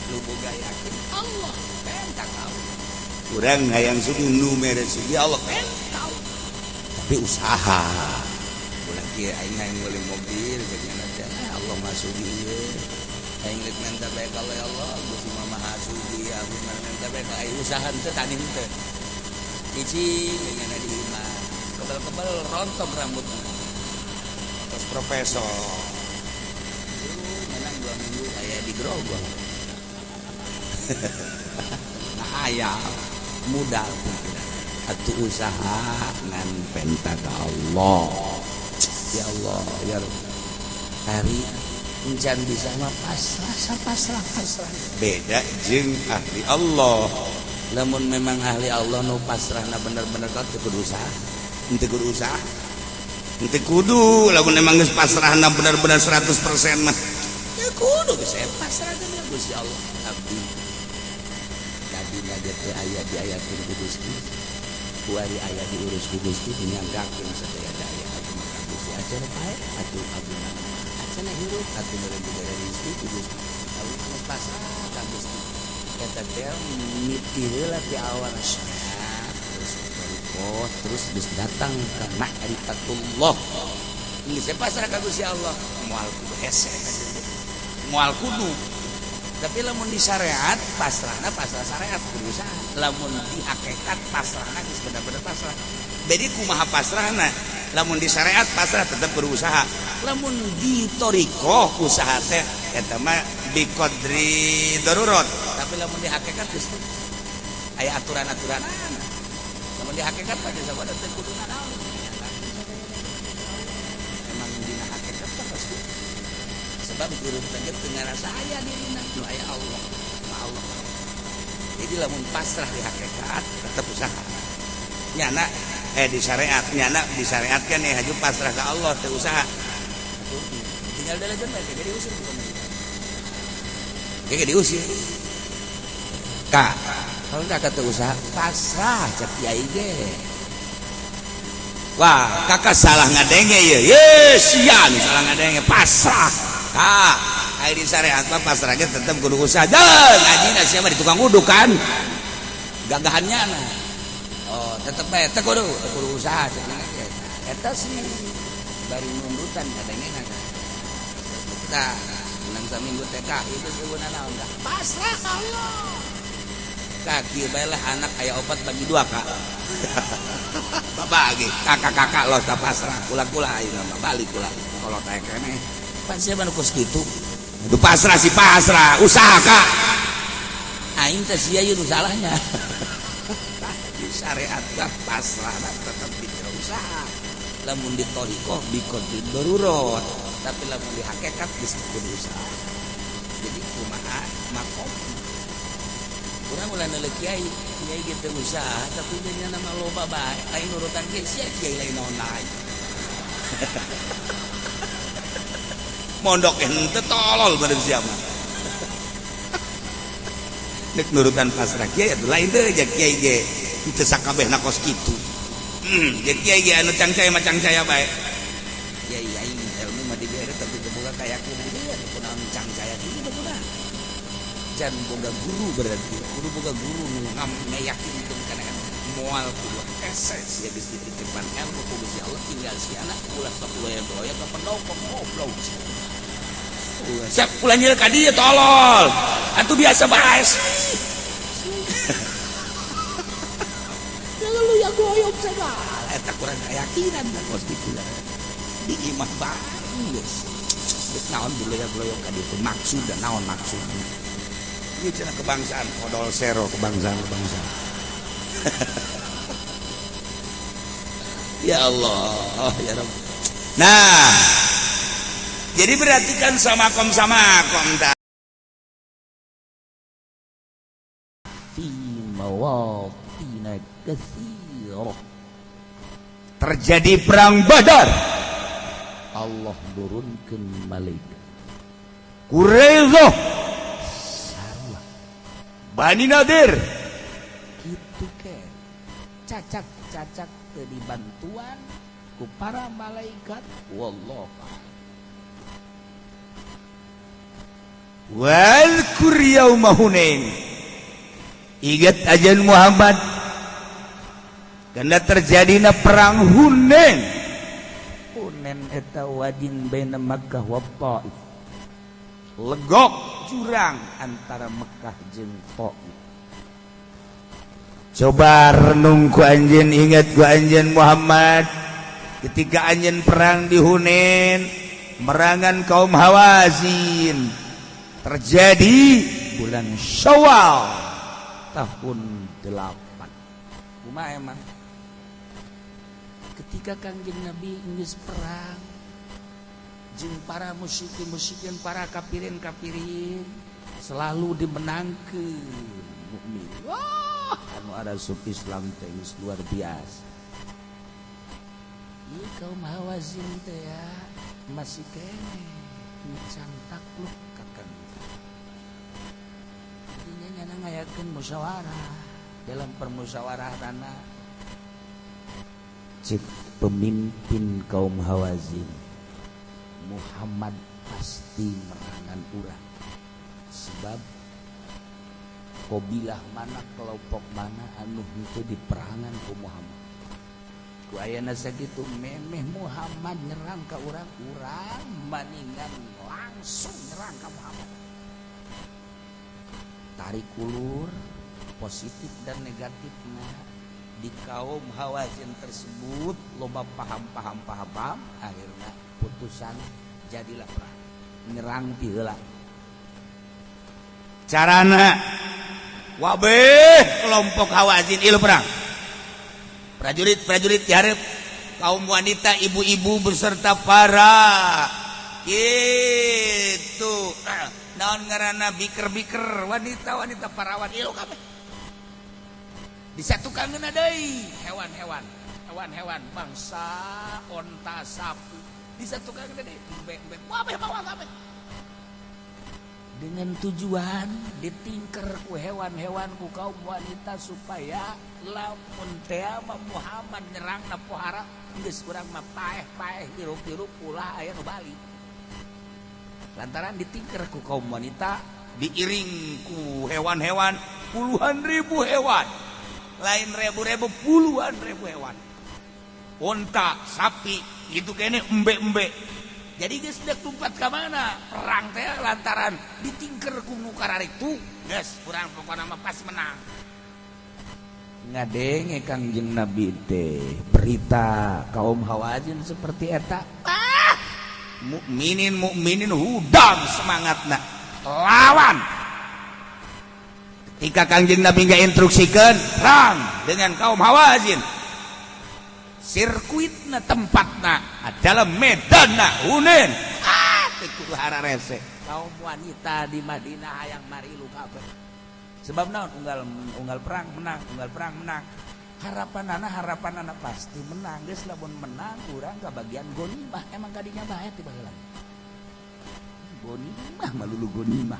lu boga yakin Allah pentak kau urang hayang sugi nu mere sugi Allah pentak tapi usaha ulah kieu aing hayang meuli mobil jadi nanti Allah masuk ieu aing rek minta bae ka Allah Gusti Mah Maha Sugi aku minta bae ka aing usaha teh tani teh cicing dengan di imah kebal-kebal rontok rambutnya terus profesor menang 2 minggu aya di Grogol nah aya modal atuh usaha ngan penta ka Allah ya Allah ya Rabb hari encan bisa mah pasrah beda jeung ahli Allah lamun memang ahli Allah nu pasrahna bener-bener kau teu kudu usaha henteu kudu usaha henteu kudu lamun emang geus pasrahna bener-bener 100% mah ya kudu geus pasrah ka Gusti Allah abdi dadina ge teu aya diayakeun ku Gusti kuari aya diurus ku Gusti dinyanggakeun sadaya daya atuh mah ka Gusti acara bae atuh abdina acara hirup atuh meureun dibere rezeki ku Gusti atuh geus pasrah ka Gusti eta teh mimiti heula ti awal terus terus geus datang ka ma'rifatullah geus pasrah ka Gusti Allah moal kudu hese moal kudu tapi lamun di syariat pasrahna pasrah syariat kudu usaha lamun di hakikat pasrahna geus bener-bener pasrah beda kumaha pasrahna lamun di syariat pasrah tetep berusaha lamun di thariqah usaha teh eta mah bi qadri darurat tapi lamun di hakikat geus aya aturan-aturan lamun di hakikat mah sabada teh kudu naon emang dina hakikat teh pasti sebab guru teh teu ngarasa aya dirina nu aya Allah Allah jadi lamun pasrah di hakikat tetep usaha nyana di syariat nyana disyariatkan nih haju pasrah ke Allah teu usaha tinggal dalajan bae jadi usir bukan kayak diusir kak kalau kakak teu usaha pasrah cek kiai ge wah kakak salah ngadenge ye sian salah ngadenge pasrah kak aya di syariat mah pasrah ge tetep kudu usaha dan ngajina sia mah di tukang uduk kan gagahannya nah oh tetep bae teh kudu usaha cek eta sih bari nundutan kadangnya kita bulan saminggu TK itu sebenarnya naon dah pasrah ka Allah kaki bae lah anak aya opat bagi 2 kak babagi kakak-kakak los ta pasrah kula-kula ayeuna mah balik kula kalau teh keneh pan siapa nu kos kitu itu pasrah si pasrah usaha kak aing teh sia ieu nu salahnya di syariat lah pasrah tetap dikira usaha lamun di thariqah bi qadri darurat tapi lamun di hakikat geus kudu usaha jadi kumaha makom urang ulah neuleuh kiai gitu usaha tapi dia nama loba bae lain nurutan kiai sia kiai lain naon lain mondok henteu tolol beureun sia mah nek nurutan pasrah kiai atuh lain teh aja kiai ge teu sakabehna kos kitu jadi kiai ge anu cangcaya mah cangcaya bae kiai aing ilmu mah dibere tapi teu boga kayakinan dia kunaon cangcaya kitu teu boga jan boga guru berarti kudu boga guru nu ngayakinkeun kana moal kudu eses ya geus dititipkan ilmu ku Gusti Allah tinggal si anak ulah sok loya-loya ka pendopo goblok siap ulah nyeur ka dieu tolol atuh biasa bae lu yang goyok segala eta kurang keyakinan dan kos kitu di imah bae geus naon dulu ya goyok ka dieu maksud dan naon maksud ieu cenah kebangsaan odol sero kebangsaan ya Allah ya Rabb nah jadi berarti kan samakom fi mawatina katsirah terjadi perang Badar Allah turunkeun malaikat Quraisyah sarua Bani Nadir kitu ke cacak teu dibantuan ku para malaikat wallahu Walkur yauma Hunain. Ingat ajan Muhammad karena terjadinya perang Hunain. Hunain eta wadin baina Makkah wa Taif. Legok jurang antara Mekah jeung Taif. Coba renung ku anjeun, ingat ku anjeun Muhammad ketika anjeun perang di Hunain merangan kaum Hawazin. Terjadi bulan Syawal tahun 8. Kumaha emang ketika Kangjeng Nabi geus perang jeung para musyrikin para kafirin selalu dimenangkeun mukmin. Wah, anu arasup Islam teh geus luar biasa. Ieu kaum Hawazin teh ya masih kene can takluk kakang. Artinya nyana ngayakeun musyawarah. Dalam permusyawarahana cek pemimpin kaum Hawazin, Muhammad pasti merangan urang. Sebab kabilah mana, kelompok mana anu henteu diperangan ku Muhammad. Ku ayana sakitu memeh Muhammad nyerang ka urang maningan langsung nyerang ka Muhammad. Tarik ulur positif dan negatifnya di kaum Hawazin tersebut loba paham akhirnya putusan jadilah perang nyerang ti heula. Carana wabeh kelompok Hawazin ieu perang. Prajurit dihareup kaum wanita, ibu-ibu beserta para gitu naon ngaranna biker wanita parawan ieu kabeh disatukankeun deui hewan bangsa onta sapi disatukankeun deui bebek wabeh bawa kabeh dengan tujuan ditingker ku hewan-hewan ku kaum wanita supaya lamun teh Muhammad nyerangna pohara geus urang mah paeh hirup-hirup ulah aya nu bali. Lantaran ditingker ku kaum wanita diiring ku hewan-hewan puluhan ribu hewan, lain ribu-ribu puluhan ribu hewan, onta sapi gitu kene embe-embe. Jadi geus dek tumpat ka mana perang teh lantaran ditingker ku nu kararitu geus urang pokona mah pas menang. Ngadenge Kangjeng Nabi teh berita kaum Hawazin seperti eta. Mukminin hudang semangatna lawan. Ketika Kangjeng Nabi instruksikan perang dengan kaum Hawazin, sirkuitna tempatna adalah medanna Hunain. Teu hararese kaum wanita di Madinah hayang marilu kabeh. Sebab naon unggal perang menang. Harapanana pasti menang. Geus lamun menang urang kabagian gonimah. Emang kadinya bae ti baheula. Gonimah malulu gonimah.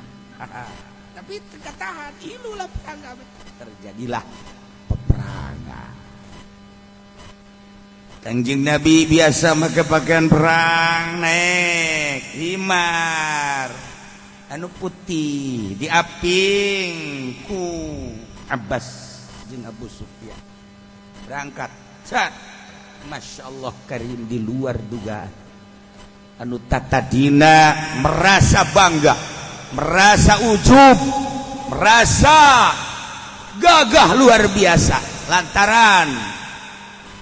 Tapi katahan ilulah perang kabeh. Terjadilah peperangan. Kangjeng Nabi biasa make pakaian perang naik himar anu putih diaping ku Abbas jeung Abu Sufyan. Berangkat cat Masya Allah karim di luar dugaan. Anu tatadina merasa bangga, merasa ujub, merasa gagah luar biasa lantaran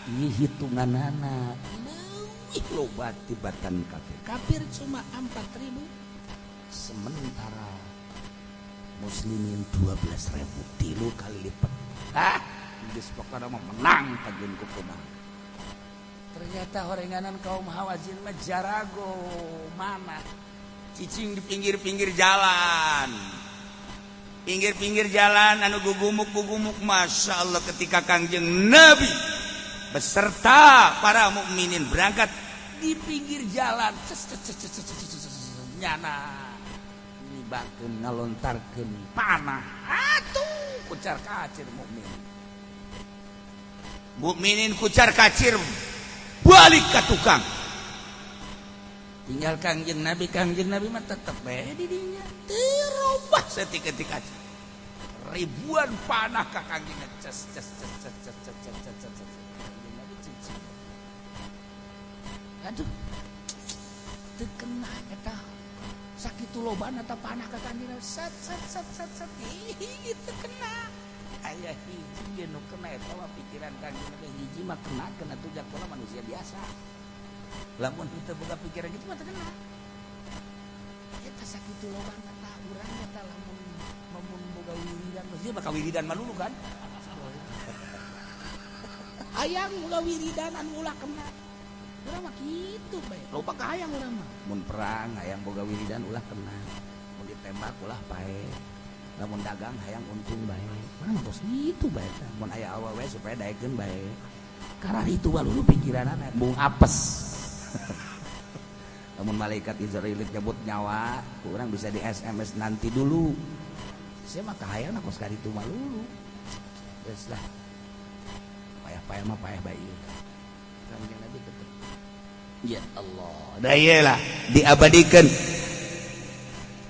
ieu hitunganana leuwih loba tibatan kafir cuma 4.000 sementara muslimin 12.000 tilu kali lipat. Geus pokona mah menang pageun ku kumaha. Ternyata horenganan kaum Hawazin mah jarago mana cicing di pinggir-pinggir jalan. Pinggir-pinggir jalan anu gugumuk-gugumuk. Masya Allah ketika Kangjeng Nabi beserta para mukminin berangkat di pinggir jalan nyana nibangkeun ngalontarkeun panah atuh kucar kacir mukminin kucar kacir balik ke tukang tinggal Kangjeng Nabi mah tetep bae di dinya teu robah satika-tika ribuan panah ka Kangjeng ces Kangjeng Nabi cici aduh teu kena eta sakitu lobana ta panah ka Kangjeng Nabi set teu kena aya hiji nu kena eta mah pikiran Kangjeng Nabi hiji mah kena tuh jakona manusia biasa lamun kita boga pikiran gitu mah teu kena eta sakitu lobana ta urang eta lamun boga wiridan mah bakal wiridan mah dulu kan hayang boga wiridan anu ulah kena urang mah kitu bae loba ka hayang urang mah mun perang hayang boga wiridan ulah kena mun ditembak ulah pae lamun dagang hayang untung bae urang mah tos kitu bae mun aya awewe supaya daekeun bae karena itu walu pikiranana bung apes namun malaikat Israel nyebut nyawa orang bisa di SMS nanti dulu saya mah kahayang aku sekali itu malu terus lah payah mah payah bayi Kangjeng Nabi tetap ya Allah daya lah diabadikan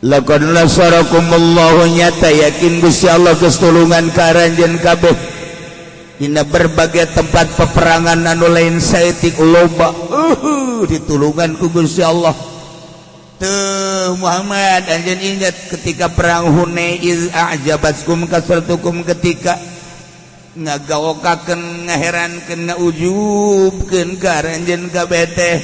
laqad nasarakumullahu nyata yakin Gusti Allah geus tulungan ka aranjeun kabeh dina berbagai tempat peperangan anu lain saeutik loba ditulungan ku Gusti Allah teu Muhammad anjeun ingat ketika perang Hunain iz a'jabatkum kasratukum ketika ngagawokakeun ngaherankeun ngaujubkeun ka aranjeun kabeh teh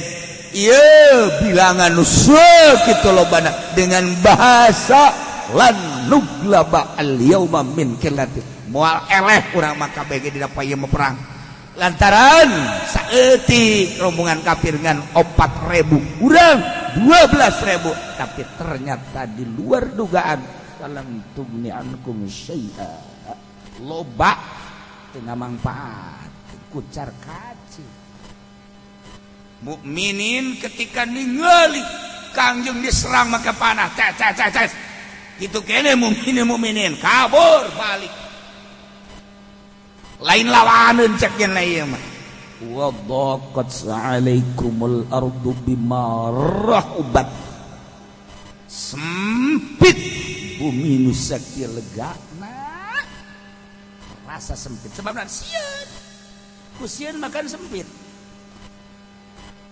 ieu bilangan sakitu lobana dengan bahasa lan nuglaba al yauma min qillati moal eleh urang mah kabeh dina payeuh perang lantaran saeutik rombongan kafir ngan 4.000 urang 12.000 tapi ternyata di luar dugaan salam tugni ankum syai'a loba teu ngamangpaat kucar kacir mukminin ketika ningali Kangjeng diserang maka panah ces gitu kene mukminin kabur balik lain lawaneun cek yen ieu mah wa dhaqat 'alaikumul ardu bima rahubat sempit bumi nu sakieu legana rasa sempit sebabna sieun ku sieun makan sempit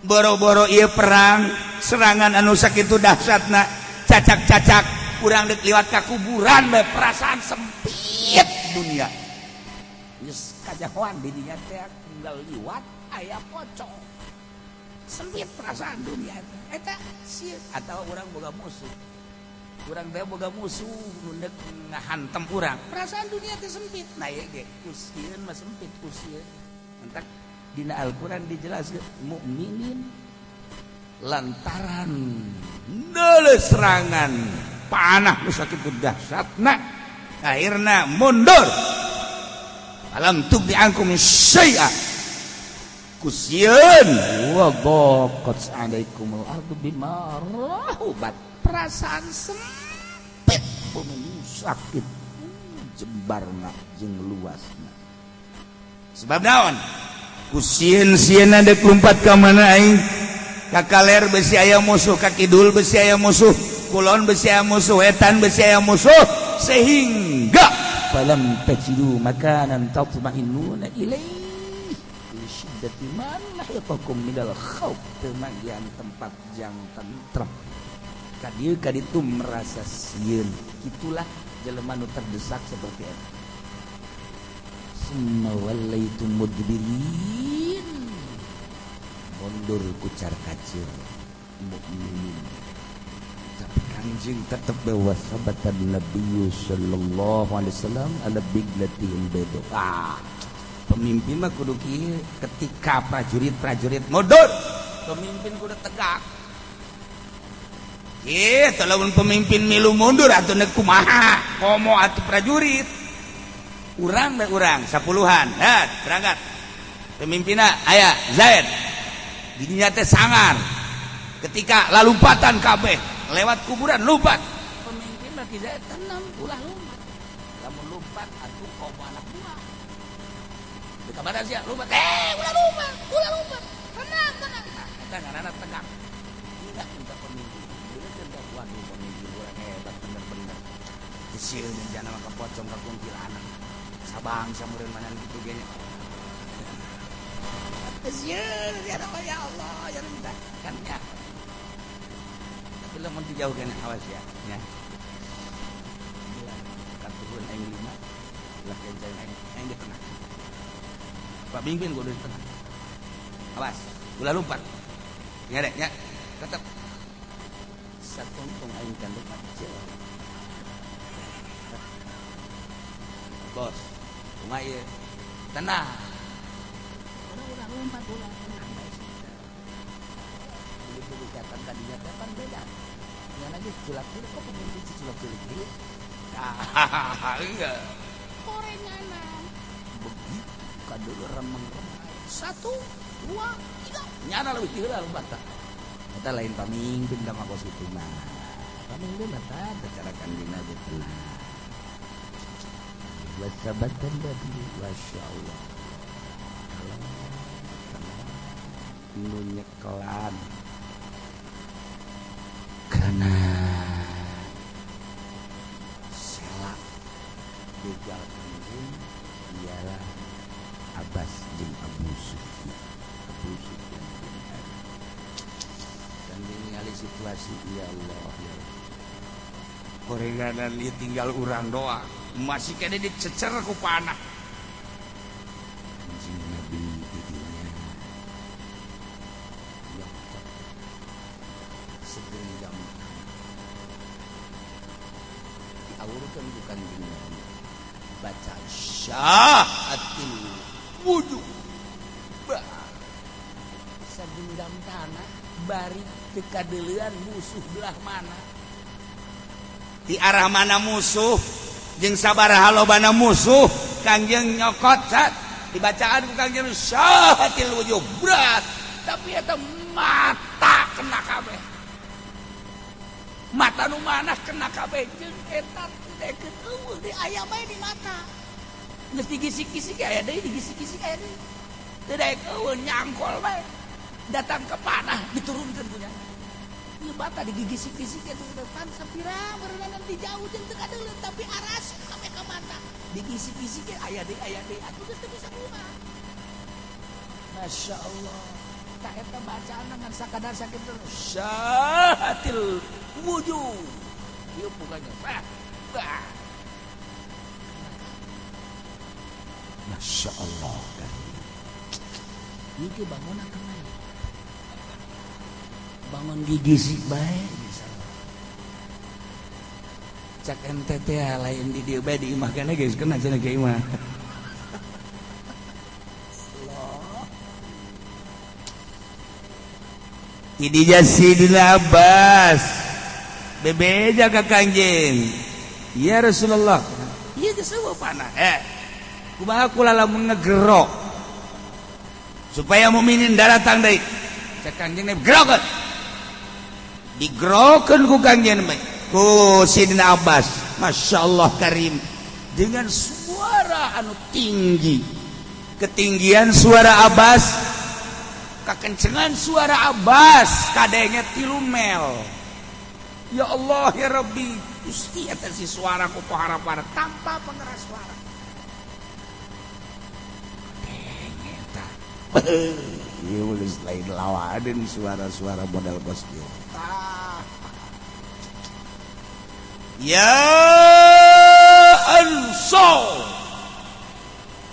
boro-boro ieu perang serangan anu sakitu dahsyatna cacak-cacak urang deuk liwat ka kuburan bae perasaan sempit dunia geus kajahoan di dinya teh tinggal liwat aya pocong sempit perasaan dunia eta sieun atawa urang boga musuh urang teh boga musuh nu deuk ngahantem urang perasaan dunia teh sempit nah ieu ge kusieun mah sempit kusieun entak dina Al-Qur'an dijelaskeun mukminin lantaran neuleuh serangan panah nu sakitu dahsyatna akhirna mundur alam tugni ankum syai'a kusieun wa dhaqat 'alaikumul ardu bima rahubat perasaan sempit bumi sakit jembarna jeung luasna sebab naon kusieun-sieun deuk lumpat ka mana aing ka kaler besi aya musuh ka kidul besi aya musuh kulon besi aya musuh wetan besi aya musuh sehingga falam tajidu makanan tatma'innuna ilaihi li syiddati man lahaqakum minal khauf temagian tempat jang tentrem ka dieu ka ditu merasa sieun itulah jelema nu terdesak seperti eta summa wallaitum mudbirin mundur kucar kacir mukminin tapi Kangjeng tetap bahwa sabatan Nabi sallallahu alaihi wasallam ala biglatil bedo pemimpin mah kudu kieu ketika prajurit mundur pemimpin kudu tegak kieu lamun pemimpin milu mundur atuh neuk kumaha komo atuh prajurit urang bae urang 10-an berangkat pemimpinna aya Zaid didinya teh sangar ketika lalumpatan kabeh lewat kuburan lompat pemimpin bagi Zaid tenang ulah lompat lamun lompat atuh komo anak buah di kamar sia lompat ulah lompat tenang nah eta ngaranna tegak Enggak minta pemimpin. Bener kan waduh pemimpin orang hebat bener-bener. Kecil dan jangan maka pocong ke kuntilanak. Sabang samurin mana gitu gini. Kecil ya Allah ya minta kan ya. Tapi lo mau dijauhkan awas ya. Ya. Katuhun aing 5. Lah kencang aing di tengah. Pak Bimbing gue di tengah. Awas, gula lompat. Ya deh, ya. Tetap satu untung aing kan lompat. Bos, rumah ya. Tenang. Udah lompat udah tenang. Begitu dikatakan tadinya kapan beda. Yang lagi culak-culik kok pemimpin si culak-culik dia. Enggak. Korenganan. Begitu kadulu remeng-remeng. 1, 2, 3. Nyana lebih tinggal bata. Kita lain pamimpin sama kos itu mah. Pamimpin bata bicarakan dina gitu. Wasabatan tadi, masya Allah. Nunyekelan. Karena selak begal kanjeng ialah Abbas jeung Abu Sufyan. Dan ningali situasi ya Allah ya. Korenganan dia tinggal urang doang. Masih kena dicecer ku panah. Anjing Nabi didinya. Ya segenggam. Diawurkan bukan dengan baca syaatil wujud. Segenggam tanah bari tekadeuleun musuh belah mana. Di arah mana musuh jeung sabaraha lobana musuh Kangjeng nyokot cat dibacaan ku Kangjeng syaatil wujud berat tapi eta mata kena kabeh. Mata nu manah kena kabeh jeung eta dekeun eueuh di aya bae di mata. Geus digisik-gisik aya deui digisik-gisik aya deui. Teu daek eueuh nyangkol bae. Datang ke panah diturunkeun punya. Ieu bata digisik-gisik eta depan sapira berenang di jauh jeung teu kadeuleun tapi aras kabeh ka mata. Digisik-gisik aya deui atuh geus teu bisa rumah. Masya Allah. Ka eta bacaan dengan sakadar sakitu syaatil wujud. Ieu pokoknya bah. Masya Allah kan. Ini bangun apa main? Bangun digisik baik. Cak NTT lain di dia baik diimahkannya guys kena cina ke imah. Ini Sidina Abbas bebeja ke Kangjeng. Ya Rasulullah. Iya kesewa panah. Kumaha kula lamun ngegerok supaya mukminin datang deui. Cek Kangjeng gerokeun. Digerokeun ku Kangjeng ku Sidina Abbas. Masya Allah karim dengan suara anu tinggi. Ketinggian suara Abbas, kekencengan suara Abbas kadenge 3 mel. Ya Allah ya Rabbi, Gusti eta si suara ku pohara-pohara tanpa pengeras suara. Iya boleh selain lawadan suara-suara model bos dia. Ya Ansor,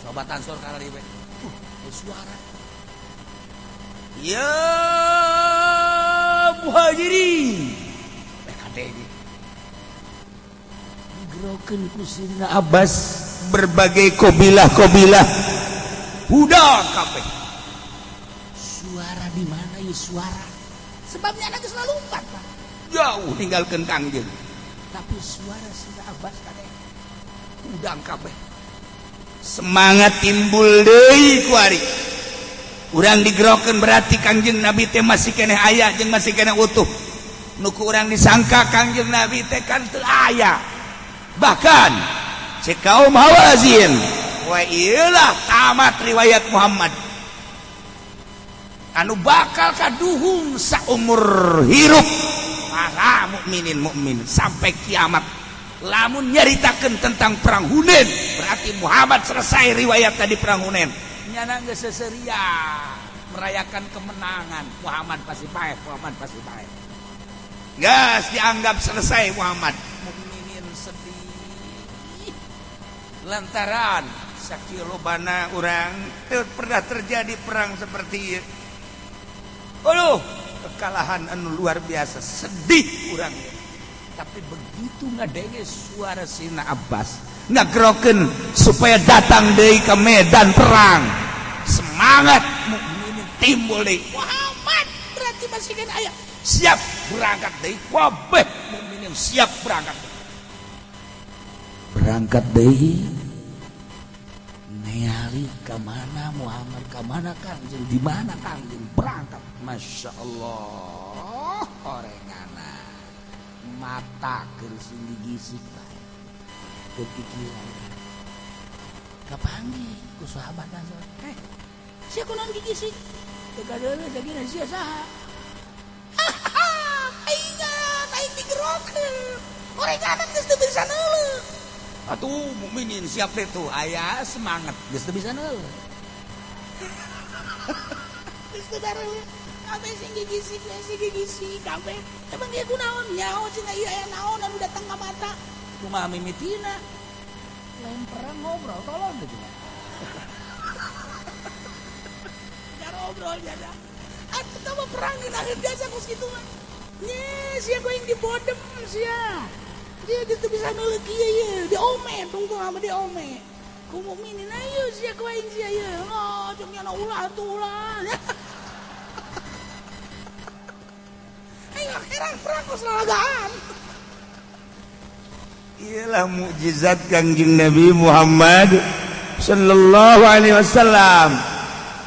sobat Ansor kalau ribe, suara. Ya Muhajirin, kadenge. Digerokeun ku Sidina Abbas berbagai kobilah-kobilah budak kabeh. Suara di mana ya suara? Sebabnya anak selalu lompat, Pak. Jauh tinggalkan Kangjeng. Tapi suara Sidina Abbas kadang udang kabeh. Semangat timbul deui ku ari. Urang digerokeun berarti Kangjeng Nabi teh masih keneh aya jeung masih keneh utuh. Nu ku urang disangka Kangjeng Nabi teh kan teu aya. Bahkan cek kaum Hawazin, wa iyalah tamat riwayat Muhammad. anu bakal kaduhung saumur hirup para mukmin sampai kiamat. Lamun nyaritakeun tentang perang Hunain berarti Muhammad selesai riwayat tadi perang Hunain. Nyana geus seseria merayakan kemenangan. Muhammad pasti bae. Gas dianggap selesai Muhammad. Mukminin sedih lantaran sakilobana urang teu pernah terjadi perang seperti ieu. Kekalahan anu luar biasa, sedih urang. Tapi begitu ngadenge suara Sina Abbas ngagerokeun supaya datang deui ke medan perang, semangat mukminin timbul deui. Muhammad berarti masih kan aya siap berangkat deui. Kabeh mukminin siap berangkat deui. Neali ka mana Muhammad, ka mana Kangjeng, di mana Kangjeng, berangkat. Masya Allah, orengana mata kersing digisik bae. Kepikiran kapanggih ku sahabat Ansor. Sia kunaon digisik? Teu kadeuleu sagina sia saha? Aing digerokeun. Orengana geus teu bisa neuleuh. Atuh mukminin siap deh tuh, aya semangat geus teu bisa neuleuh. Geus teu dareuleuh. Kabeh sing gigisik kabeh. Emang dia kunaon nyaho cenah ieu aya naon anu datang ka mata. Kumaha mimitina? Lain perang ngobrol tolong gitu. Enggak ngobrol jada. Atuh tama perang geus akhir biasa kus kitu mah. Nya sia going dibodem sia. Dia gitu bisa nolak kieu ye, diome tungtung sama diome. Ku mukminin ayo sia ku aing sia ye. Oh, jeung nya ulah tuh ulah. Ayo heran perang ku selalagaan. Iyalah mukjizat Kangjeng Nabi Muhammad sallallahu alaihi wasallam.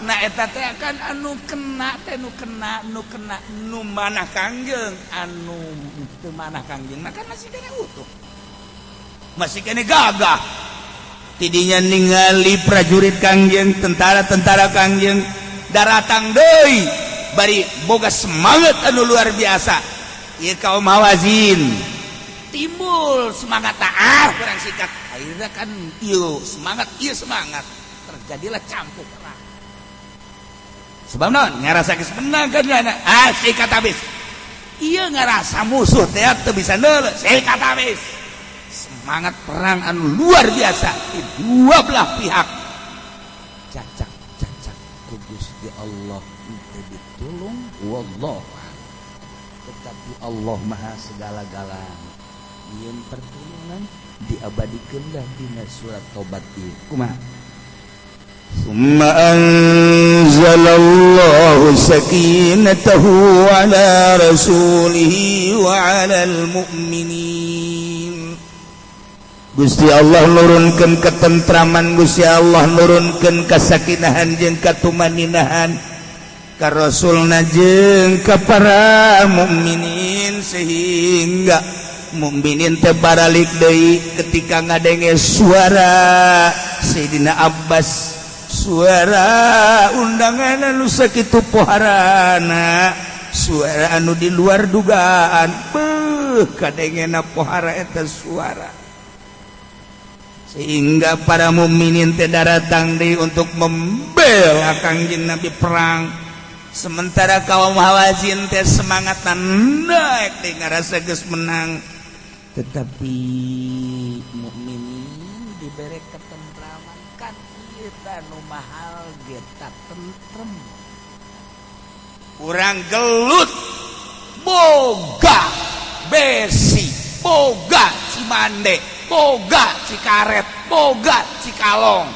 Nah eta teh kan anu kena nu manah Kangjeng, anu teu manah Kangjeng nah kan masih kena utuh, masih kena gagah. Tidinya ningali prajurit Kangjeng, tentara Kangjeng daratang deui bari boga semangat anu luar biasa. Ieu kaum Hawazin timbul semangat kurang sikat. Akhirnya kan ieu semangat terjadilah campur perang. Sebab naon ngarasa geus menang kan sikat habis. Ieu ngarasa musuh teh teu bisa neuleuh, sikat habis. Semangat perang anu luar biasa di dua belah pihak. Cacak ku Gusti Allah teu ditulung wallahu. Tetapi Allah Maha segala-galanya. Ieun pertulungan diabadikeunlah dina surat Tobat ieu. Kumaha? Summa anzalallahu sakinatahu ala rasulihi wa alal mu'minin. Gusti Allah nurunkeun ketentraman, Gusti Allah nurunkeun kasakinahan jeung katumaninahan ka rasulna jeung ka para mukminin, sehingga mukminin teh baralik deui ketika ngadenge suara Sayyidina Abbas, suara undangan anu sakitu poharana, suara anu di luar dugaan. Kadengena pohara eta suara, sehingga para mukminin teh datang deui untuk membela Kangjeng Nabi perang. Sementara kaum Hawazin teh semangatan naik deui ngarasa geus menang. Tetapi mukminin dibere ketentraman kan ieu nu mahal geta tentrem. Urang gelut boga besi, boga cimande, boga cikaret, boga cikalong.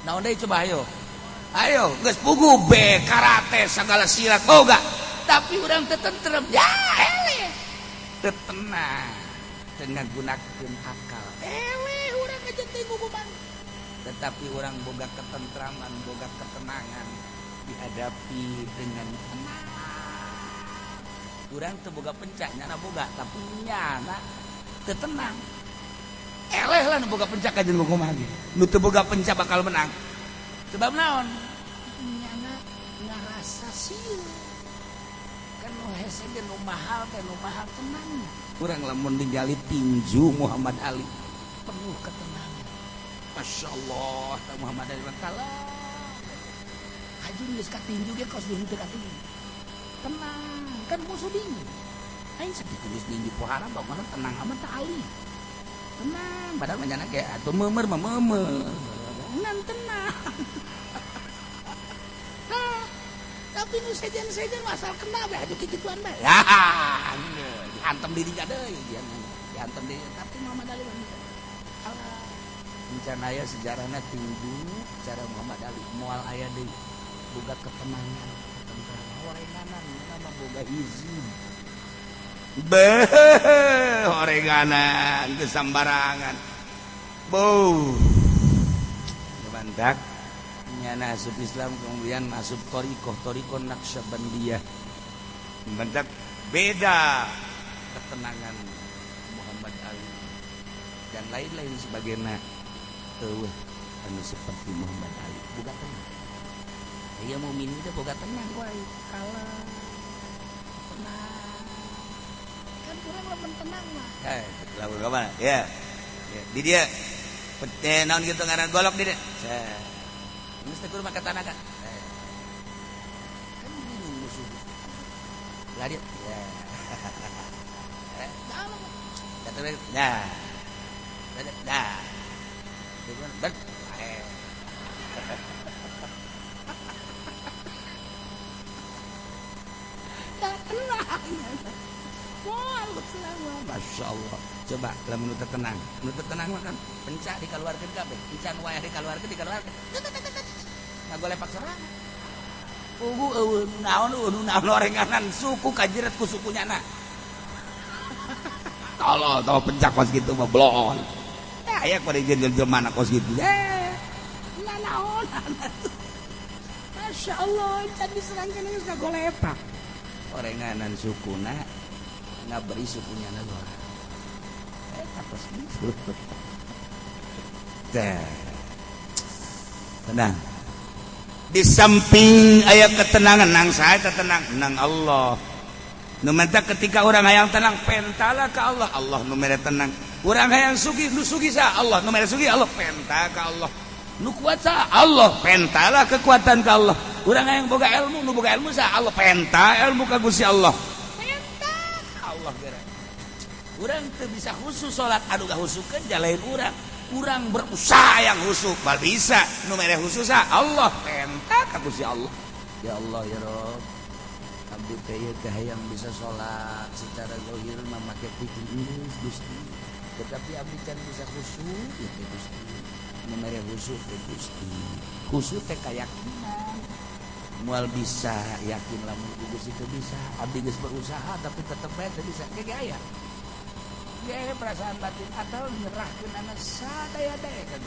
Naon deui coba ayo geus pugu be karate segala silat boga, tapi urang teu tentrem. Ya eleh teu tenang dengan gunakeun akal. Eleh urang aja teh ngukuman. Tetapi urang boga ketentraman, boga ketenangan dihadapi dengan tenang. Urang teu boga pencak, nyana boga tapi nyana teu tenang. Eleh lah nu boga pencak kajen ngukuman. Nu teu boga pencak bakal menang. Sebab naon? Nyana asa sieun kan nu hese ge nu mahal tenang urang lamun ningali tinju Muhammad Ali penuh ketenangan Masya Allah Muhammad Ali kalah haji geus ka tinju ge kos dieu teu ka tinju tenang kan musuh bingung aing sedih geus tinju pohara bangunan tenang amat tah Ali tenang padahal manjana ge atuh meumer mah meumer ngan tenang tapi nu sejen-sejen asal kena bae atuh kituan bae ya dihantem diri deui dihantem diri tapi Muhammad Ali Allah rencana aya sejarahna tinju cara Muhammad Ali moal aya deui boga ketenangan tentraman horenganan nama boga izin horenganan kesambarangan boh mantak nyana asup Islam kemudian masuk torikoh Naqsyabandiyah mantak beda ketenangan Muhammad Ali dan lain-lain sebagainya eueuh anu seperti Muhammad Ali boga tenang aya mukmin teh boga tenang wae kalah tenang kan kurang lamun tenang mah lamun ka mana ya di dia naon kitu ngaran golok di dia mesti kudu maka tanaga kan bingung musuh lari ya kata dah ber Masya Allah coba kalau menurut tenang makan pencak dikeluarkan kabeh pencak wayah dikeluarkan ngagoleh paksa naon orenganan suku kajirat ku sukunya na tolong pencak kos gitu mah blon aya kode jelema kos gitu naon Masya Allah can diserangkeun geus ngagolepak orenganan sukuna ngaberi sukunya na loh tapos gitu tenang di samping ayat ketenangan nang saya tenang nang Allah nu menta ketika orang hayang tenang pentala ka Allah Allah nu mere tenang urang hayang sugi nu sugi sa Allah nu mere sugi Allah penta ka Allah nu kuat sa Allah pentala kekuatan ka Allah urang hayang boga ilmu nu boga ilmu sa Allah penta ilmu ka Gusti Allah penta Allah geura urang teu bisa khusus salat anu gahusukeun jalain urang berusaha yang khusyuk bal bisa nu mere khusus sa Allah penta ka Gusti Allah ya Allah ya Rabb abdi teh teh hayang bisa salat secara zahir mah make pikir geus Gusti tetapi abdi can bisa khusyuk ya Gusti nu mere khusyuk teh Gusti khusyuk teh kayakinan moal bisa yakin lamun Gusti teu bisa abdi geus berusaha tapi tetep bae teu bisa ge aya ge perasaan batin atau nyerahkeun anak sadaya-daya ka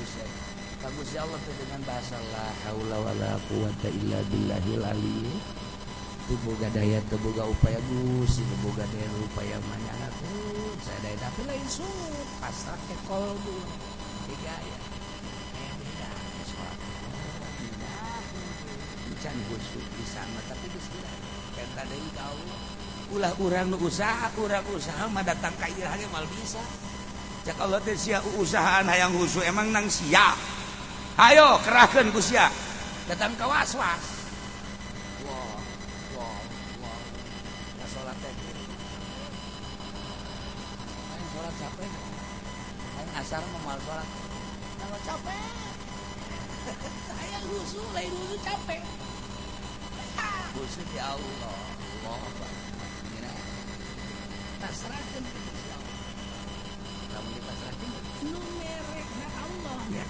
Gusti Allah teh dengan bahasa la haula wala quwata illa billahil aliyyil teu boga daya teu boga upaya Gusti teu boga daya upaya manyangakeun sadaya tapi lain suut pasrah ke qalbu ge aya beda salat can khusyuk bisa mah tapi geus eta deui ka Allah ulah urang nu usaha mah datang ka ieu ge mal bisa cak Allah teh sia usahaan hayang khusyuk emang nang sia hayo kerahkeun ku sia datang ka was-was ya salat teh aing salat capek aing asar mah mal salat kalau capek hayang khusyuk lain khusyuk capek khusyuk ya Allah pasrahkeun ka Gusti Allah lamun dipasrahkeun nu merekna Allah ya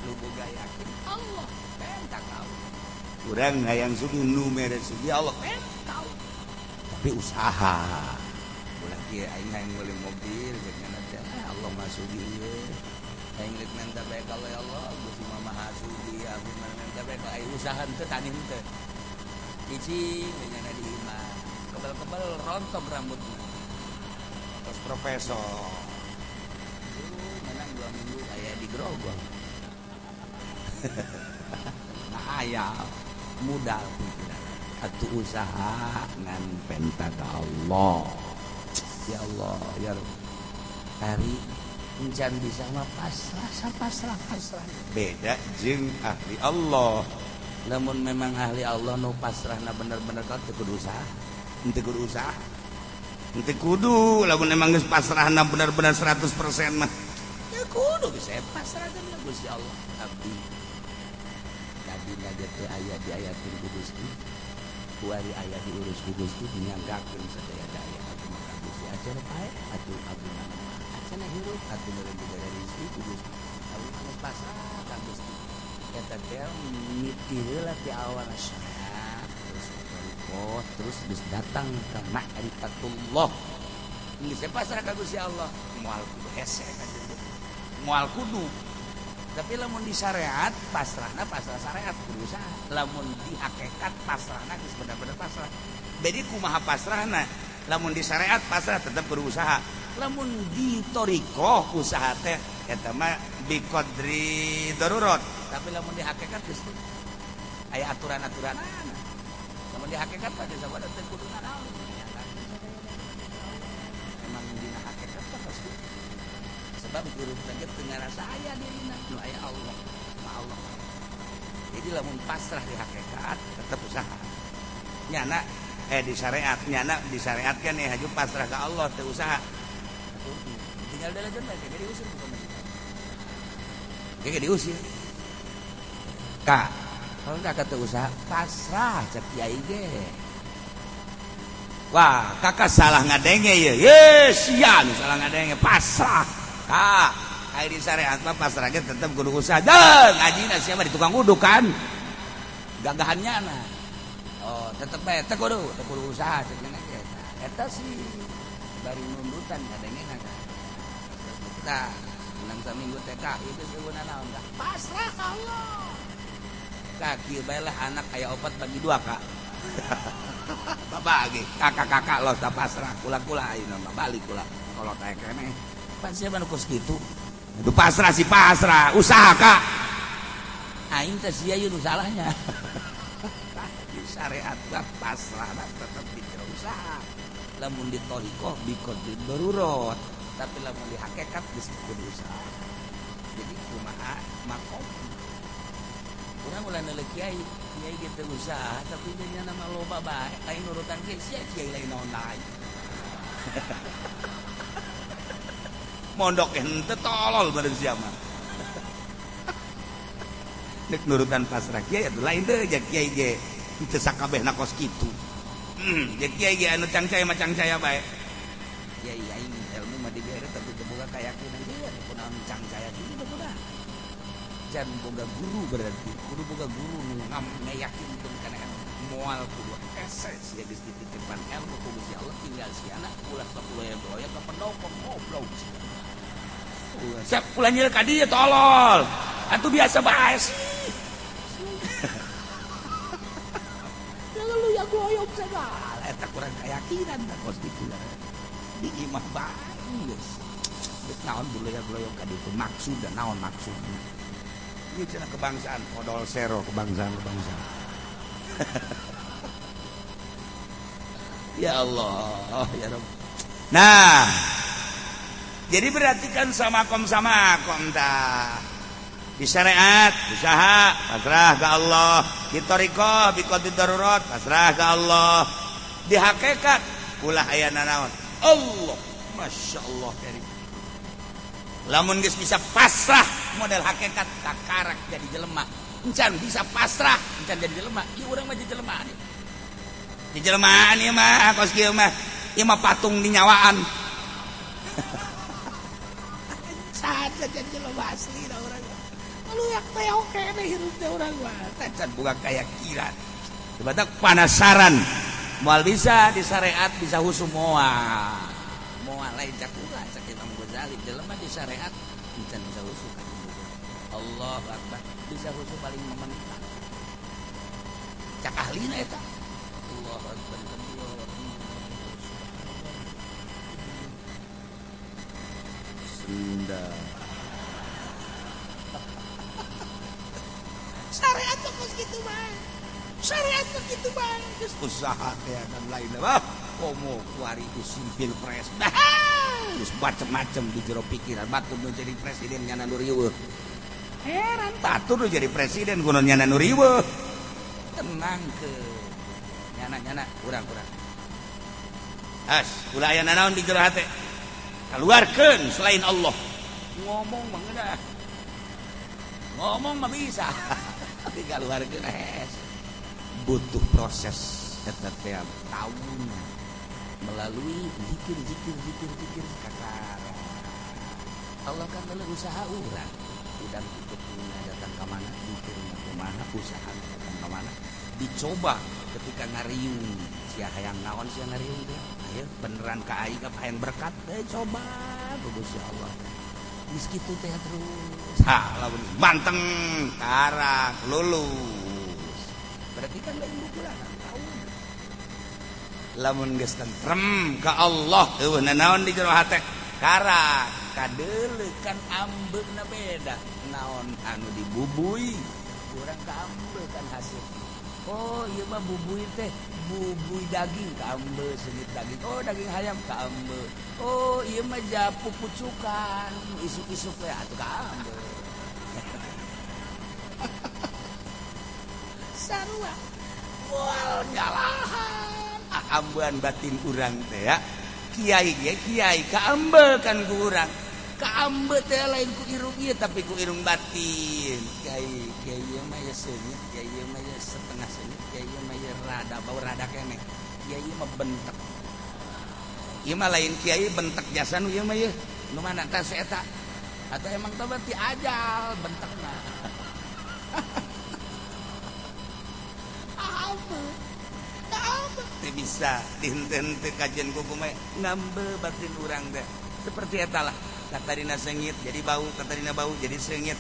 lu boga yakin Allah penta ka Allah urang hayang sugi nu mere sugi Allah penta tapi usaha ulah kieu aing hayang meuli mobil jeung teh Allah mah sugi ieu aing rek minta bae ka Allah ya Allah Gusti mah maha sugi aku minta bae ka aing usaha teu tani teu cicing nya di imah kebal-kebal rontok rambutnya terus profesor menang 2 minggu kayak di Grogol nah ayah muda pikiran atuh usaha ngan penta ka Allah. Ya Allah ya Rabb, hari encan bisa mah pasrah beda jeung ahli Allah. lamun memang ahli Allah nu pasrahna bener-bener kau teu kudu usaha. Henteu kudu usaha, henteu kudu lamun emang geus pasrahna bener-bener 100% mah Ya kudu bisa pasrah kan Gusti Allah. Abdi lagi teh aya diayakeun ku Gusti, kuari aya diurus ku Gusti, dinyanggakeun sadaya daya. Atuh maka Gusti acara pae, atuh abdi mah acara hirup, atuh meureun dibere rezeki ku Gusti. Abdi mah pasrah ka Gusti. Eta teh mimiti heula ti awal syariat, terus berikut, terus geus datang ka ma'rifatullah. Geus pasrah ka Gusti Allah, moal kudu hese ka jeung moal kudu. Tapi lamun di syariat pasrahna pasrah syariat kudu usaha. Lamun di hakikat pasrahna geus bener-bener pasrah. Jadi kumaha pasrahna? Lamun di syariat pasrah tetep kudu usaha. Lamun di thariqah usaha teh eta mah biqadri darurat. Tapi lamun di hakikat geus aya aturan-aturanna. Lamun di hakikat teh sabada teh kudu naon. Emang dina hakikat teh pasti sebab guru teh teu ngarasa aya dirina nu aya Allah. Allah. Jadi lamun pasrah di hakikat tetep usaha. Nyana di syariat nyana disyariatkeun nih haju pasrah ke Allah teu usaha. Tinggal dalajeun bae ge diusir bukan masjid. Ge diusir. Kak, kalau kakak teu usaha pasrah cek kiai ge. Wah, kakak salah ngadenge ya. Yes, sia nu salah ngadenge pasrah. Kak, aya di syariat mah pasrah ge tetep kudu usaha. Deung ngajina sia mah di tukang uduk kan. Gagahannya nah. Oh, tetep bae teh kudu usaha cek ngana ge. Eta sih bari nundutan ngadenge na. Kita enam saminggu teh Kak, itu sebenarnya naon Kak? Pasrah ka Allah. Kak, kieu bae lah anak aya opat bagi dua Kak. Babagi kakak-kakak lo tak pasrah kula-kula ayeuna mah balik kula kolot aya keneh. Pan siapa nu kos kitu? Itu pasrah sih pasrah, usaha Kak. Aing teh sia ieu nu salahnya. Di syariat mah pasrah tetep dikira usaha. Lamun di thariqah biqadri darurat, tapi lamun di hakikat geus kudu usaha. Jadi kumaha makom. Urang ulah neuleuh kiai gitu usaha, tapi dia nama loba bae, lain urutan ge sia kiai lain naon lain. Mondok henteu tolol bareng sia mah. Nek nurutan pasrah kiai atuh lain teh ja kiai ge teu sakabehna kos kitu. Ja kiai ge anu cangcaya mah cangcaya bae. Kiai aing ilmu mah dibere tapi teu boga kayakinan ge anu kunaon cangcaya kitu teu boga. Jan boga guru berarti kudu boga guru nu ngayakinkeun kana moal kudu ese sia geus dititipan ilmu ku Gusti Allah tinggal si anak ulah sapuloya-loya ka pendopo goblok. Siap ulah nyil ka dieu tolol. Atuh biasa bae sih. Jangan lu ya goyok segala eta kurang keyakinan da kos ditu. Di imah bae geus. Geus naon buloya-loyok ka ditu maksud dan naon maksudna. Ini cina kebangsaan, modal sero kebangsaan. Ya Allah, ya Rabb. Nah, jadi berarti kan sama kom dah. Di syariat, usaha, pasrah ke Allah. Di thariqah, biqadri darurat, pasrah ke Allah. Di hakikat, ulah aya naon. Allah, masya Allah karim. Lamun geus bisa pasrah model hakikat kakarak jadi jelema. Encan bisa pasrah, encan jadi jelema. Ieu urang mah jadi jelema nih. Di jelemaan ieu mah kos kieu mah. Ieu mah patung dinyawaan. Saja jadi jelema asli da urang. Lu yak teh oke deh hirup teh urang mah. Tacan boga kayakinan. Tiba-tiba penasaran. Moal bisa di syariat bisa husu moal. Moal lain cak ulah cak Imam Ghazali jelema di syariat bisa husu kan. Allahu Akbar bisa husu paling memenang. Cak ahlina eta. Allahu Akbar. Sunda. Syariat tuh kos gitu mah. syariat begitu bang usaha teh dan lain bah komo kuari itu simpil pres terus macam-macam di jero pikiran batur nu jadi presiden nyana nu riweuh heran batur nu jadi presiden kunaon nyana nu riweuh tenang ke nyana kurang ulah aya nanaon di jero hate keluarkeun selain Allah ngomong mah ngeudah ngomong mah bisa tapi keluarkeun butuh proses eta teh tahun melalui zikir kakara Allah kan melalui usaha urang udang ikut datang ke mana zikirnya ke mana usaha datang ke mana dicoba ketika ngariung sia hayang naon sia ngariung teh ayo beneran ka aing ka hayang berkat coba Gusti Allah geus kitu teh terus lamun manteng karang lulus berarti kan lain bukulangan tahun lamun geus tentrem ka Allah eueuh nanaon di jero hate karang kadeuleukan ambeuna beda naon anu dibubui urang ka ambeukan hasil oh ieu mah bubui teh bubui daging ka ambeu seunit daging oh daging hayam ka ambeu oh ieu mah japu pucukan isuk-isuk we atuh ka ambeu sarua wal nyalahan ambean batin urang teh ya kiai kaambekan ku urang kaambe teh lain ku irung ieu tapi ku irung batin kiai mah ya seunit kiai mah ya setengah seunit kiai mah ya rada bau rada keneh kiai mah bentek ieu mah lain kiai bentek jasa nu ieu mah ye nu mana tah eta atau emang teh berarti ajal bentekna teh bisa dinten teh kajian kuku mah ngambe batin urang teh seperti eta lah katarina seungit jadi bau katarina bau jadi seungit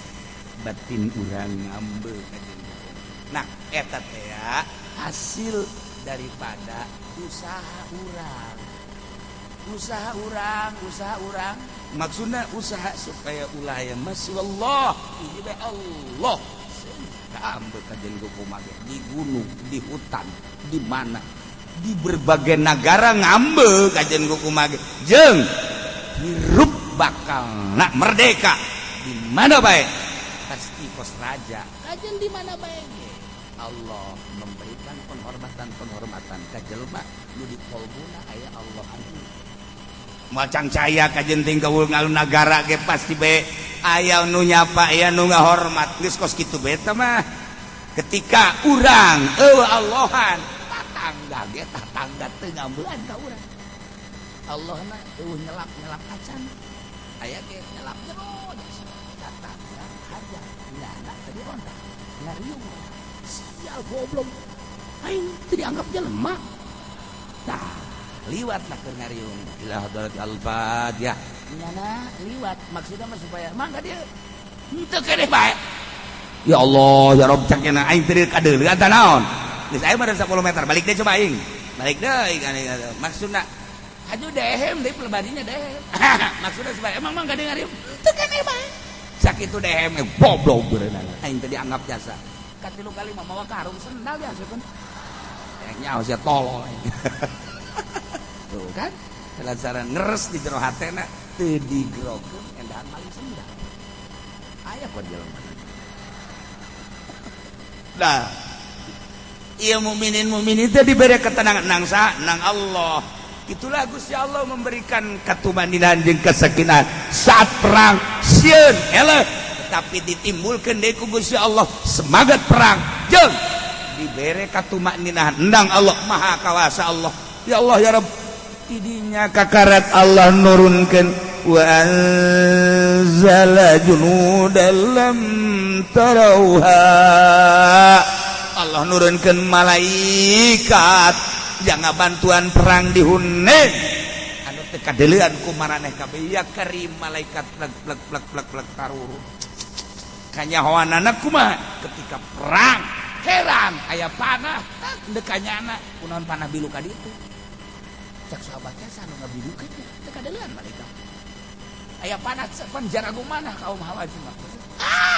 batin urang ngambe kajian kuku nah eta teh ya hasil daripada usaha urang maksudna usaha supaya ulah aya masya Allah ini be Allah kaambe kajian kuku mah di gunung di hutan di mana di berbagai negara ngambe kajian kuku mage jeung hirup bakal nak merdeka di mana baik pasti pos raja kajian di mana baik Allah memberikan penghormatan ka jelema nu di kolbuna aya Allah anu macang caya kajian ting kaul ngalun negara ge pasti bae aya nu nyapa aya nu ngahormat geus kos kitu bae teh mah ketika urang Allahan tatangga teu ngambean ka urang Allahna eueuh nyelap acan aya ge nyelap jero tatangga haja nyana teh dironda ngariung sial goblok aing teu dianggap jelema tah liwat lah keur ngariung ila hadarat al-fatihah nyana liwat maksudna mah supaya mangga dia henteu keneh bae ya Allah ya Rabb cak cenah aing teu kadeuleuan tah naon geus aya mah 10 meter balik deui coba aing balik deui kan maksudna haju dehem deui pelebadinya dehem maksudna supaya emang mangga dengar teu keneh bae sak kitu dehem goblok beureunan aing teh dianggap jasa katilu kali mah mawa karung sendal diasukeun nyaho sia tolol tuh kan lantaran ngeres di jero hatena teu digrogeun endahan maling sendal aya kok jelema dah iya mukminin teh diberi ketenangan nang Allah itulah Gusti Allah memberikan ketumaninaan jeung kesakinaan saat perang sieun eleh tapi ditimbulkeun deui ku Gusti Allah semangat perang jeung diberi ketumaninaan endang Allah maha kawasa Allah ya Allah ya Rabb tidinya kakarat Allah nurunkeun wa anzala junudan lam tarauha Allah nurunkeun malaikat janga bantuan perang di Hunain anu teu kadeuleuan ku maraneh kabeh ya karim malaikat plek taruru kanyahoanana kumaha ketika perang heran aya panah teu kanyana kunaon panah bilu ka ditu cak sahabatnya sanu ngabilukeun teu kadeuleuan malaikat aya panah panjaragu manah kaum Hawazin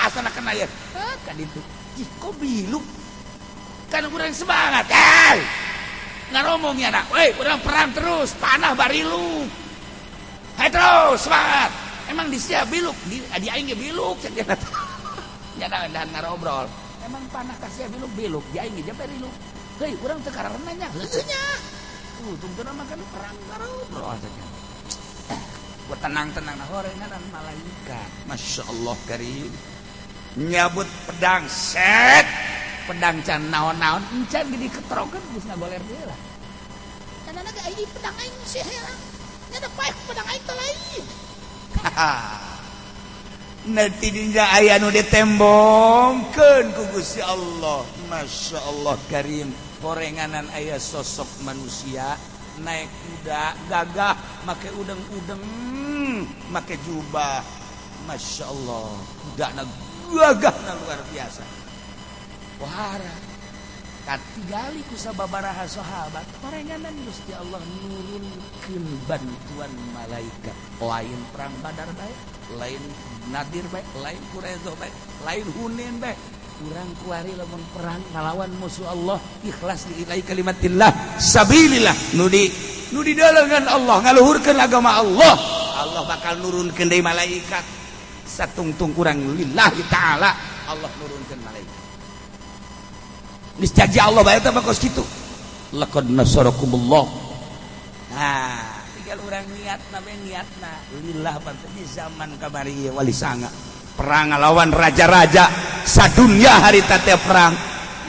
asana kena ya ka ditu ih kok bilu kan kurang semangat ngaromongnya nak kurang perang terus panah barilu terus semangat emang disia biluk di aing ge biluk nyana dan ngarobrol emang panah kasih biluk di aing ge barilu heuy urang teu kararna nya heuh nya tungtuna makan perang ngarobrol saja buat tenang-tenang nah horengan malaikat Masya Allah karim nyabut pedang set pedang can naon-naon encan gede ketrokan geus ngagoler deui lah canana ge ai pedang aing sih heula nya da paek pedang aing teh lain nanti dinja aya nu ditembongkeun ku Gusti Allah Masya Allah karim horenganan aya sosok manusia naik kuda gagah make udeng-udeng make jubah Masya Allah kudana gagah luar biasa wahara katigali ku sababaraha sahabat horenganan Gusti Allah nurunkeun bantuan malaikat lain perang Badar bae lain Nadir bae lain Quraidah bae lain Hunain bae urang kuari lamun perang ngalawan musuh Allah ikhlas lillahi kalimatillah sabilillah nu didalengan Allah ngaluhurkeun agama Allah Allah bakal nurunkeun deui malaikat satungtung kurang lillahi taala Allah nurunkeun malaikat geus janji Allah bae teh bakos kitu laqad nasarakumullah nah tinggal urang niatna lillah pantes di zaman kamari wali sanga perang ngalawan raja-raja sadunya harita teh perang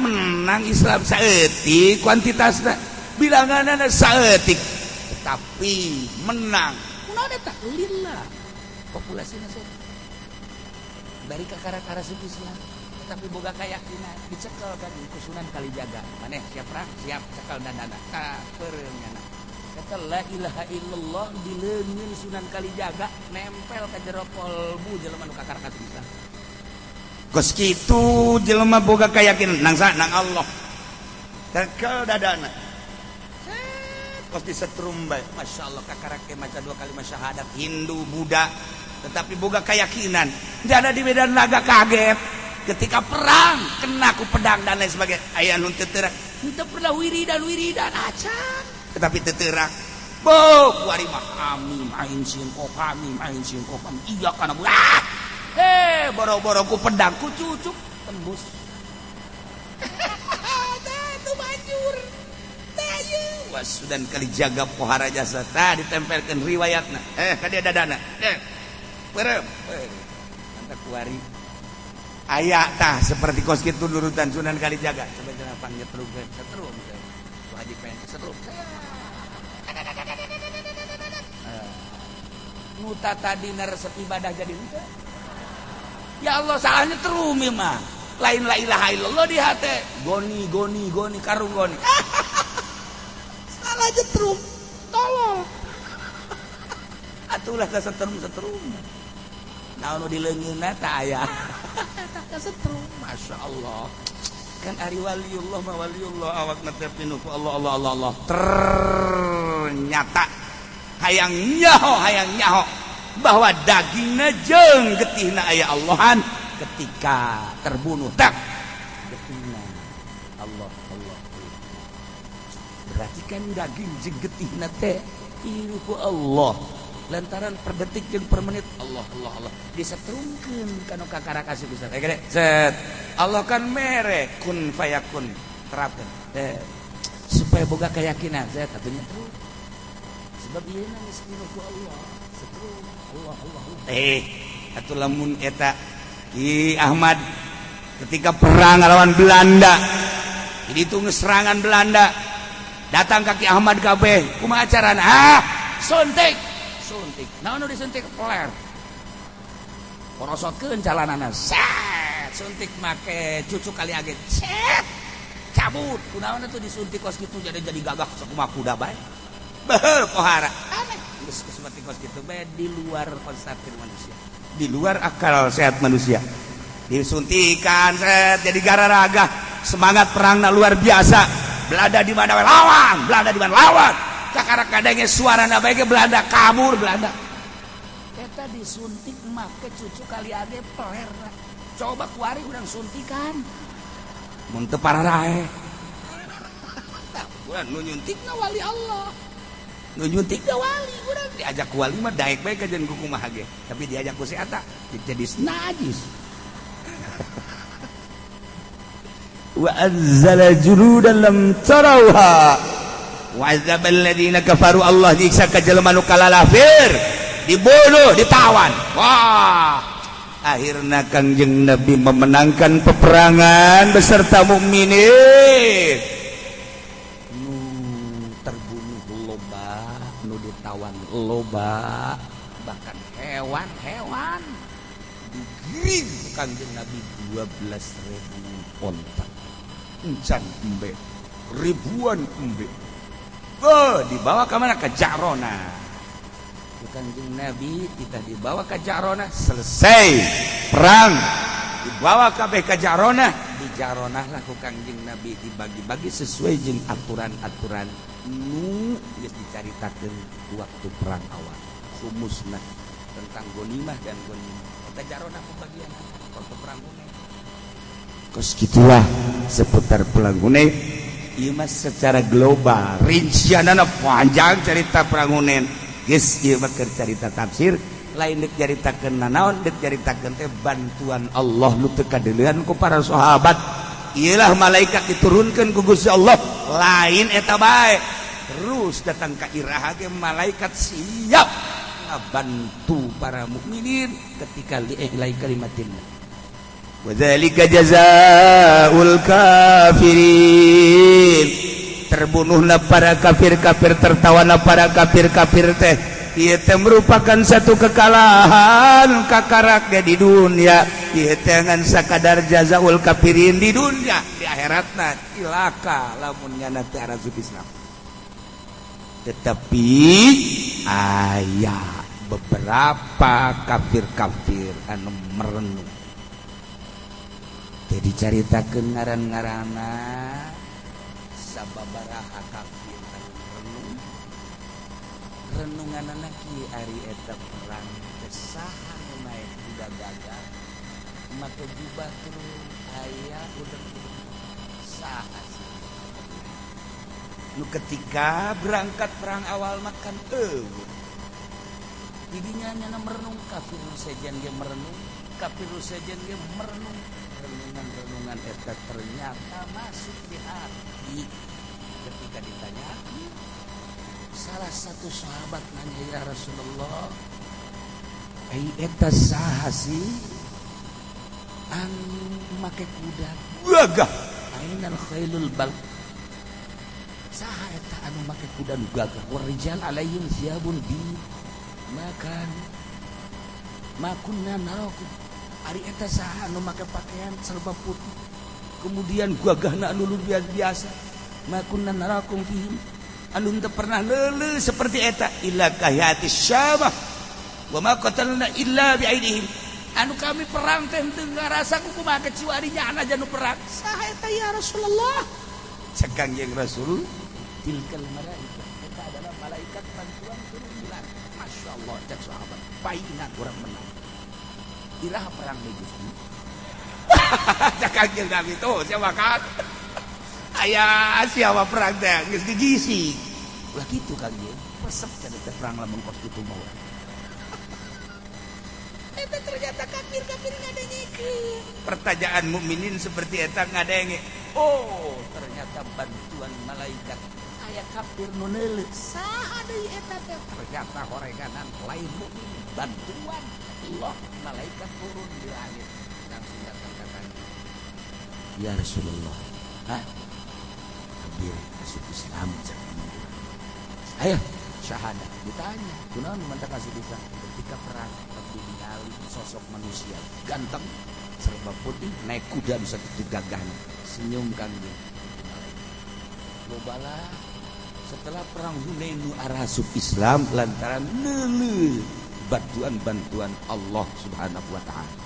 menang Islam saeutik kuantitasna bilanganna saeutik tapi menang kunaon eta lillah populasina saeutik dari kakara-kara suku Islam tapi boga keyakinan dicekel kan ku Sunan Kalijaga maneh siap perang siap cekel dandana ka pereungna kata la ilaha illallah di leungeun Sunan Kalijaga nempel ka jero kolbu jelema nu kakar ka Islam geus kitu jelema boga keyakinan nang Allah cekel dadana kos disetrum bae masyaallah kakarake maca 2 kalimat syahadat Hindu Buddha tetapi boga keyakinan jana di medan laga kaget ketika perang kena ku pedang dan lain sebagainya aya nu teu teurak henteu pernah wiridan acan tetapi teu teurak bo kuari mah amin ain sin qaf amin ain sin qaf iya kana buah boro-boro ku pedang ku cucuk tembus tu banjur tayu wasudan Kalijaga pohara jasa tah ditempelkeun riwayatna ka dia dadana perem mantap kuari aya tah seperti kos kitu nurutan Sunan Kalijaga coba jangan panggil setrum Pak Haji pengen setrum nuta tadi resep ibadah jadi ente ya Allah salahnya terumi mah lain la ilaha illallah di hati goni karung goni salah jetrum tolol atulah ka setrum naon nu dileungeunna tah aya tah setrum masyaallah kan ari waliullah mah waliullah awak netepin ku Allah ternyata hayang nyaho bahwa dagingna jeung getihna aya Allahan ketika terbunuh tak getihna Allah berarti kan daging jeung getihna teh ieu ku Allah lantaran per detik jeung per menit Allah disetrungkeun kana kakara kasih bisa gede set Allah kan mere kun fayakun terapkeun supaya boga keyakinan saya katunya terus sebab ieu na miskin ku Allah setrum Allah atuh lamun eta Ki Ahmad ketika perang lawan Belanda jadi itu serangan Belanda datang kaki Ahmad kabeh kumaha carana suntik naon nu disuntik peler porosotkeun calanana set suntik make cucu kali aget set cabut kunaon atuh disuntik kos kitu jadi gagah sakumaha kuda bae beuh pohara aneh geus seperti kos kitu bae di luar konsepsi manusia di luar akal sehat manusia disuntikan set jadi gararaga semangat perangna luar biasa Belanda di mana lawan cakara kadangnya suarana bae ge Belanda kabur Belanda eta disuntik make cucu kali ade peler coba kuari urang suntikan mun teu pararae urang nu nyuntikna wali Allah. Nu nyuntikna wali, urang diajak ku wali mah daek bae kajen ku kumaha ge. Tapi diajak ku si eta jadi najis. Wa anzala junudan lam tarawha. Wa azabal ladina kafaru, Allah nyiksa ka jelema nu kalalafir, dibunuh, ditawan. Wah, akhirna Kangjeng Nabi memenangkan peperangan beserta mukminin. Nu terbunuh loba, nu ditawan loba, bahkan hewan-hewan digiring Kangjeng Nabi 12.000 onta. Encan embe, ribuan embe. Dibawa ke mana? Ke Jarona. Kanjeng Nabi kita dibawa ke Jarona, selesai perang, dibawa ke Jarona. Di Jarona lah ku Kanjeng Nabi dibagi-bagi sesuai jeung aturan-aturan nu geus dicaritakeun waktu perang awal. Khumusna tentang gonimah dan gonimah. Eta Jarona pembagian waktu perang Hunain. Kos gitulah seputar perang Hunain. Ieu mah secara global, rincianana panjang cerita perang Hunain. Geus ieu mah keur carita tafsir, lain deuk caritakeun nanaon, deuk caritakeun teh bantuan Allah nu teu kadeulehan ku para sahabat. Ieulah malaikat diturunkeun ku Gusti Allah, lain eta bae. Terus datang ka iraha ge malaikat siap ngabantu para mukminin ketika li'ihlai kalimatillah. Wa dzalika jazaa'ul kafirin. Terbunuhlah para kafir-kafir, tertawana para kafir-kafir teh. Ieu teh merupakan satu kekalahan kakaraknya di dunia. Ieu teh ngan sakadar jazaa'ul kafirin di dunia, di akhiratna cilaka lamun nyana teh arasub Islam. Tetapi aya beberapa kafir-kafir anu merenung. Jadi caritakeun ngaran-ngaranna sababaraha kafir anu renung. Renunganna kieu ari eta perang saha nu naik kuda gagah make jubah turun aya udang saha nu ketika berangkat perang awal makan didinya nyana merenung kafir nu sejen ge merenung, kafir nu sejen ge merenung. Renungan eta ternyata masuk di hati. Ketika ditanya, salah satu sahabat nanya, ya Rasulullah, ai eta saha sih anu make kuda gagah? Ainal khailul bal, saha eta anu make kuda nu gagah? Warijal alaihim thiyabun bi makan makunna narakum. Ari eta saha anu make pakaian serba putih, kemudian gagahna anu luar biasa. Makunna narakum fihim, anu teu pernah leuleuh seperti eta. Illa kahati syamah wa ma qatalna illa bi aidihim. Anu kami perang teh teu ngarasa kumaha kecuali nyana anu perang. Saha eta ya Rasulullah? Cek Kangjeng Rasul, tilkal malaikah. Eta adalah malaikat bantuan turun bulan. Masyaallah cek sahabat, paina urang menang. Iraha perang Gusti. Cak Kangjeng Nabi tuh siapa kan? Aya siapa perang teh geus digisi. Ulah kitu Kangjeng. Resep cenah teh perang lamun kos kitu mah. Eta ternyata kafir-kafir ngadengikeun. Pertanyaan mukminin seperti eta ngadenge. Oh, ternyata bantuan malaikat. Aya kafir nu neuleuh. Saha deui eta teh? Ternyata horeganan lain mukmin, bantuan Allah, malaikat turun di langit. Langsung datang katanya, ya Rasulullah, hadir masuk Islam. Ayo syahadat. Ditanya, kunaon mantak kasih Islam? Ketika perang ditinggali sosok manusia ganteng serba putih naik kuda bisa gagahnya, senyum Kangjeng. Lobala setelah perang Hunain nu arasub Islam lantaran neuleuh bantuan Allah Subhanahu wa taala.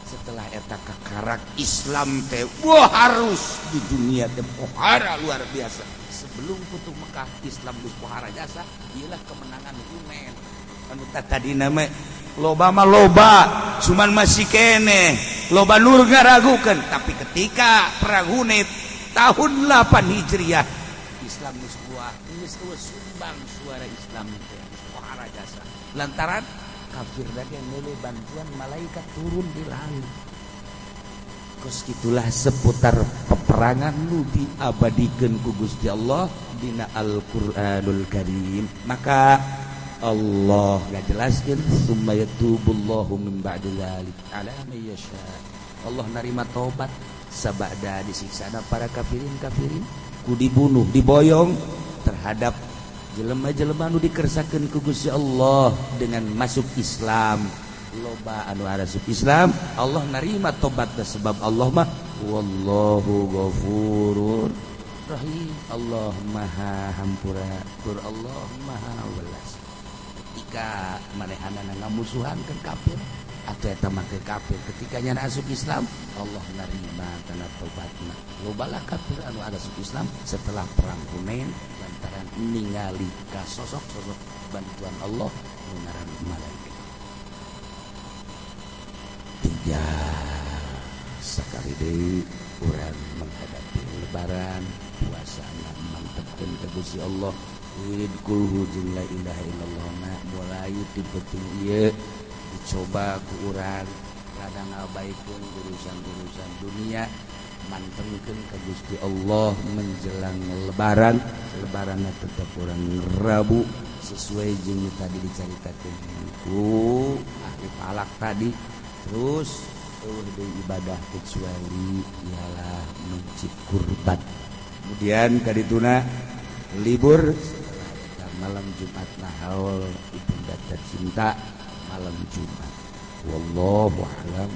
Setelah eta kakarak Islam teh wah harus di dunia teh pohara luar biasa. Sebelum putuh Mekah Islam geus pohara jasa, ialah kemenangan Hunain. Anu tadi nama loba mah loba, cuman masih kene loba nur ngaragukeun. Tapi ketika perang Hunain tahun 8 Hijriah Islam geus sumbang suara Islam teh suara jasa lantaran kafir lagi nilai bantuan malaikat turun di langit. Kos itulah seputar peperangan nu diabadikeun ku Gusti Allah dina Al-Qur'anul Karim. Maka Allah ngajelaskeun summa yatubullahu min ba'di dzalik ala may yasha. Allah narima taubat sabada disiksana para kafirin ku dibunuh diboyong terhadap jelema-jelema nu dikersakeun ku Gusti Allah dengan masuk Islam. Loba anu arasuk Islam Allah narima tobatna sebab Allah mah wallahu ghafurur rahim. Allah maha hampura tur Allah maha welas. Ketika manehanana ngamusuhan ke kafir atau eta make kafir ketika nya masuk Islam Allah narima kana tobatna. Lobalah kafir anu arasuk Islam setelah perang Hunain lantaran ningali ka sosok-sosok bantuan Allah nu ngaran malaikat. Tiga sekali deui urang menghadapi lebaran puasa mantepkeun ka Gusti Allah idkul jeung la ilaha illallah mulai ti penting ieu dicoba ku urang kadang ngabaikeun urusan-urusan dunia mantengkeun ka Gusti Allah menjelang lebaran tetep urang Rabu sesuai jeung tadi dicaritakeun ku ahli falak tadi. Terus ibadah kecuali ialah mencit kurban. Kemudian kadituna libur malam Jumat nahaul ibunda tercinta malam Jumat. Wallahu a'lam.